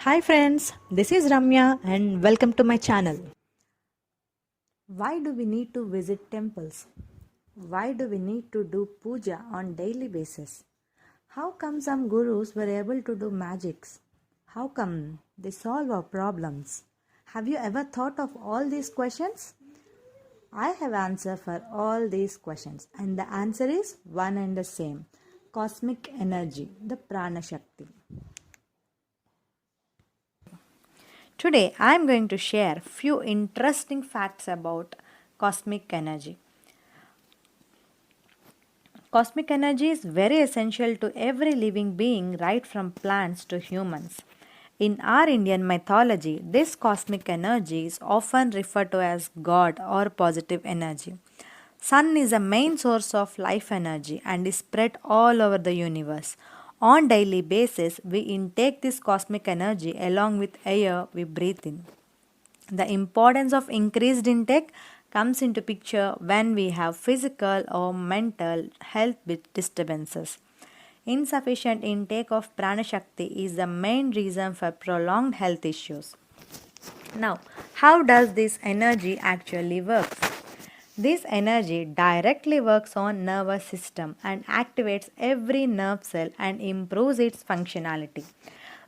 Hi friends, this is Ramya and welcome to my channel. Why do we need to visit temples? Why do we need to do puja on daily basis? How come some gurus were able to do magics? How come they solve our problems? Have you ever thought of all these questions? I have answer for all these questions and the answer is one and the same. Cosmic energy, the prana shakti. Today I am going to share few interesting facts about cosmic energy. Cosmic energy is very essential to every living being right from plants to humans. In our Indian mythology, this cosmic energy is often referred to as God or positive energy. Sun is a main source of life energy and is spread all over the universe. On daily basis, we intake this cosmic energy along with air we breathe in. The importance of increased intake comes into picture when we have physical or mental health disturbances. Insufficient intake of prana shakti is the main reason for prolonged health issues. Now, how does this energy actually work? This energy directly works on nervous system and activates every nerve cell and improves its functionality.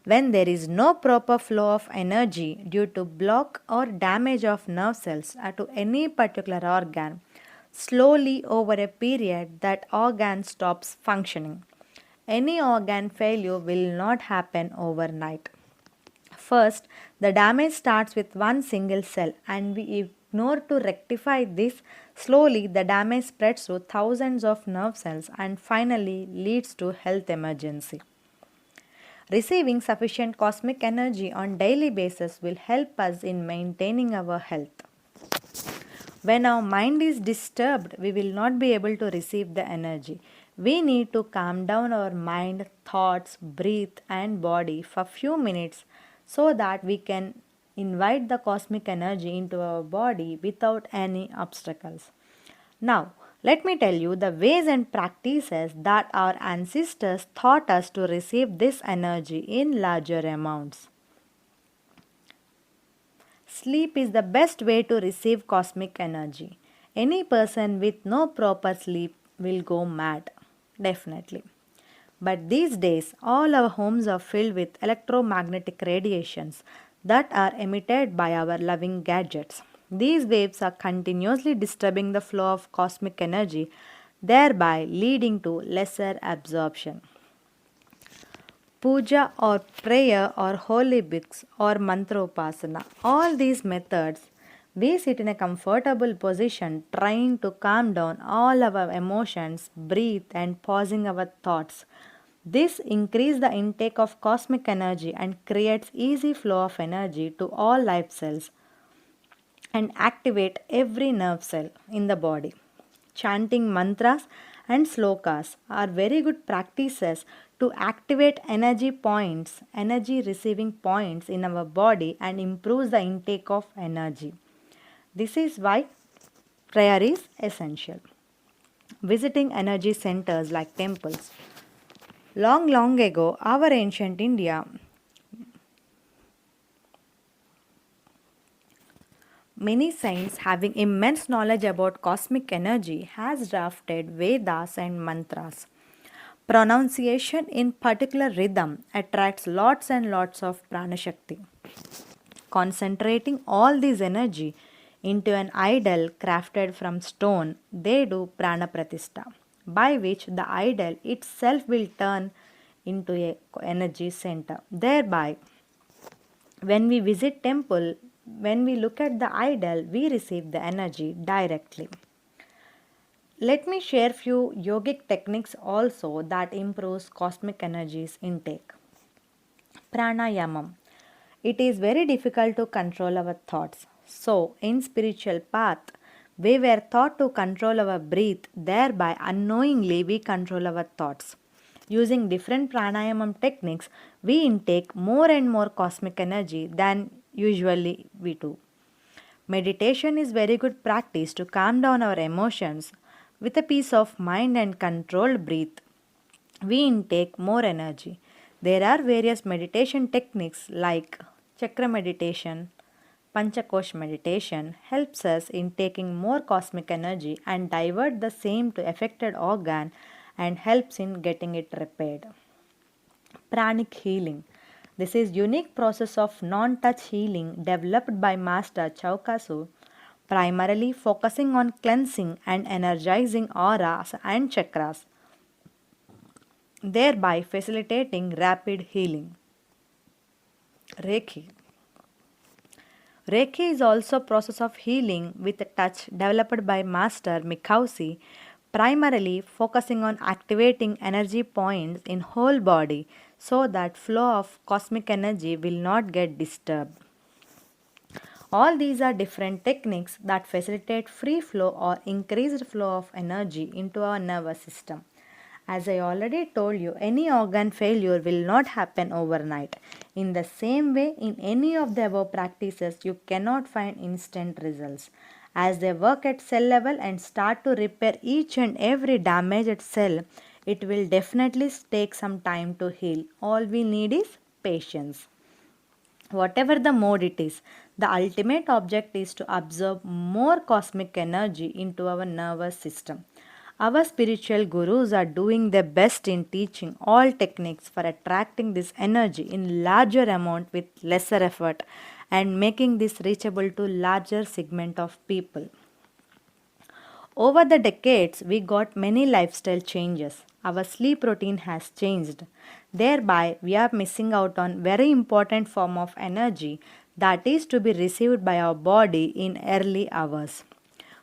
When there is no proper flow of energy due to block or damage of nerve cells to any particular organ, slowly over a period that organ stops functioning. Any organ failure will not happen overnight. First, the damage starts with one single cell and we ignore to rectify this. Slowly, the damage spreads to thousands of nerve cells and finally leads to health emergency. Receiving sufficient cosmic energy on daily basis will help us in maintaining our health. When our mind is disturbed, we will not be able to receive the energy. We need to calm down our mind, thoughts, breath, and body for few minutes so that we can invite the cosmic energy into our body without any obstacles. Now, let me tell you the ways and practices that our ancestors taught us to receive this energy in larger amounts. Sleep is the best way to receive cosmic energy. Any person with no proper sleep will go mad, definitely. But these days, all our homes are filled with electromagnetic radiations that are emitted by our loving gadgets. These waves are continuously disturbing the flow of cosmic energy, thereby leading to lesser absorption. Puja or prayer or holy books or mantropasana. All these methods, we sit in a comfortable position trying to calm down all our emotions, breathe and pausing our thoughts. This increases the intake of cosmic energy and creates easy flow of energy to all life cells and activate every nerve cell in the body. Chanting mantras and slokas are very good practices to activate energy points, energy receiving points in our body and improves the intake of energy. This is why prayer is essential. Visiting energy centers like temples. Long ago, our ancient India many saints having immense knowledge about cosmic energy has drafted Vedas and mantras. Pronunciation in particular rhythm attracts lots and lots of prana shakti. Concentrating all this energy into an idol crafted from stone, they do prana pratishta, by which the idol itself will turn into a energy center. Thereby, when we visit temple, when we look at the idol, we receive the energy directly. Let me share few yogic techniques also that improves cosmic energies intake. Pranayamam. It is very difficult to control our thoughts. So, in spiritual path, we were taught to control our breath, thereby unknowingly we control our thoughts. Using different pranayamam techniques, we intake more and more cosmic energy than usually we do. Meditation is very good practice to calm down our emotions. With a peace of mind and controlled breath, we intake more energy. There are various meditation techniques like chakra meditation, Panchakosh meditation helps us in taking more cosmic energy and divert the same to affected organ and helps in getting it repaired. Pranic healing. This is unique process of non-touch healing developed by Master Chaukasu, primarily focusing on cleansing and energizing auras and chakras, thereby facilitating rapid healing. Reiki. Reiki is also a process of healing with touch developed by Master Mikausi, primarily focusing on activating energy points in whole body so that flow of cosmic energy will not get disturbed. All these are different techniques that facilitate free flow or increased flow of energy into our nervous system. As I already told you, any organ failure will not happen overnight. In the same way, in any of the above practices, you cannot find instant results. As they work at cell level and start to repair each and every damaged cell, it will definitely take some time to heal. All we need is patience. Whatever the mode it is, the ultimate object is to absorb more cosmic energy into our nervous system. Our spiritual gurus are doing their best in teaching all techniques for attracting this energy in larger amount with lesser effort and making this reachable to larger segment of people. Over the decades, we got many lifestyle changes. Our sleep routine has changed. Thereby, we are missing out on very important form of energy that is to be received by our body in early hours.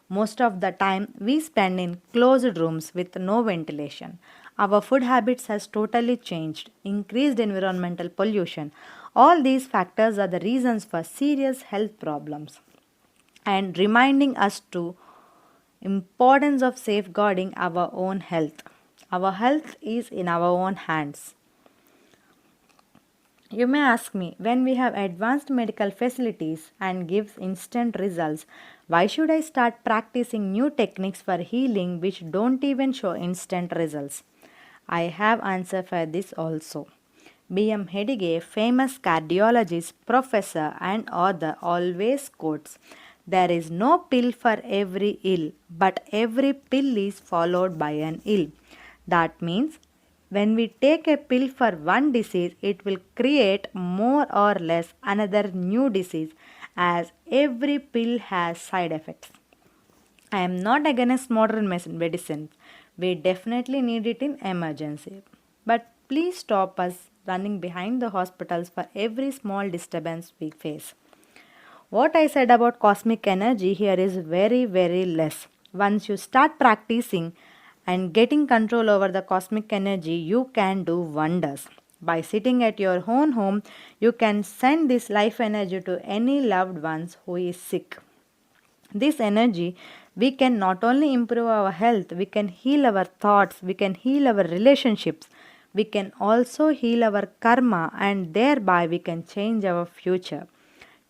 Most of the time we spend in closed rooms with no ventilation. Our food habits has totally changed, increased environmental pollution. All these factors are the reasons for serious health problems and reminding us to importance of safeguarding our own health. Our health is in our own hands. You may ask me, when we have advanced medical facilities and gives instant results, why should I start practicing new techniques for healing which don't even show instant results? I have answer for this also. B.M. Hedige, famous cardiologist, professor and author, always quotes, "There is no pill for every ill, but every pill is followed by an ill." That means when we take a pill for one disease, it will create more or less another new disease as every pill has side effects. I am not against modern medicine. We definitely need it in emergency. But please stop us running behind the hospitals for every small disturbance we face. What I said about cosmic energy here is very, very less. Once you start practicing and getting control over the cosmic energy, you can do wonders. By sitting at your own home, you can send this life energy to any loved ones who is sick. This energy, we can not only improve our health, we can heal our thoughts, we can heal our relationships, we can also heal our karma, and thereby we can change our future.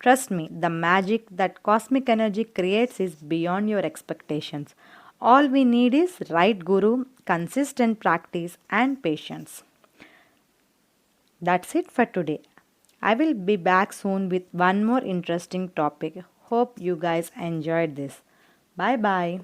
Trust me, the magic that cosmic energy creates is beyond your expectations. All we need is right guru, consistent practice, and patience. That's it for today. I will be back soon with one more interesting topic. Hope you guys enjoyed this. Bye bye.